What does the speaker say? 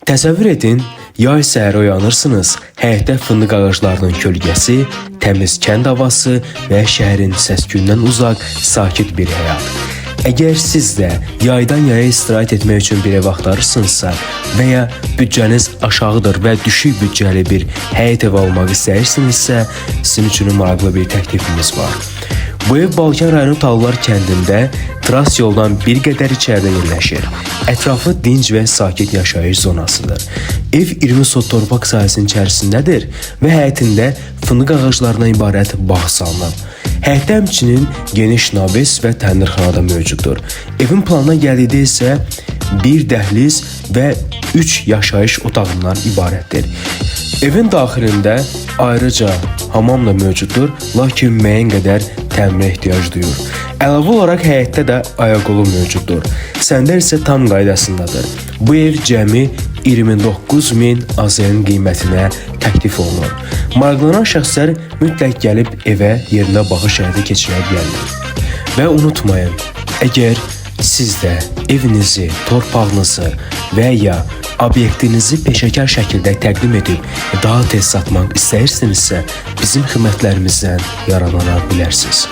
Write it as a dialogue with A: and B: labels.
A: Təsəvvür edin, yay səhər oyanırsınız, həyətdə fındıq ağaclarının kölgəsi, təmiz kənd havası və şəhərin səs-küyündən uzaq, sakit bir həyat. Əgər siz də yaydan yaya istirahət etmək üçün bir ev axtarırsınızsa və ya büdcəniz aşağıdır və düşük büdcəli bir həyət evi almaq istəyirsinizsə, sizin üçün maraqlı bir təklifimiz var. Bu ev Balkan rayonu Tallar kəndində tras yoldan bir qədər içəridə yerləşir. Ətrafı dinc və sakit yaşayış zonasıdır. Ev 20 sot torpaq sahəsinin içərisindədir və həyətində fındıq ağaclarından ibarət bağ salınıb. Həyətdə həmçinin geniş nabes və təndirxana da mövcuddur. Evin planına gəldikdə isə bir dəhliz və 3 yaşayış otağından ibarətdir. Evin daxilində ayrıca hamam da mövcuddur, lakin müəyyən qədər təmirə ehtiyac duyur. Əlavə olaraq həyətdə də ayaqolu mövcuddur. Səndər isə tam qaydasındadır. Bu ev cəmi 29.000 AZN qiymətinə təklif olunur. Maraqlanan şəxslər mütləq gəlib evə yerində baxış həyata keçirə bilərlər. Və unutmayın, əgər siz də evinizi, torpağınızı və ya obyektinizi peşəkar şəkildə təqdim edib daha tez satmaq istəyirsinizsə, bizim xidmətlərimizdən yararlana bilərsiniz.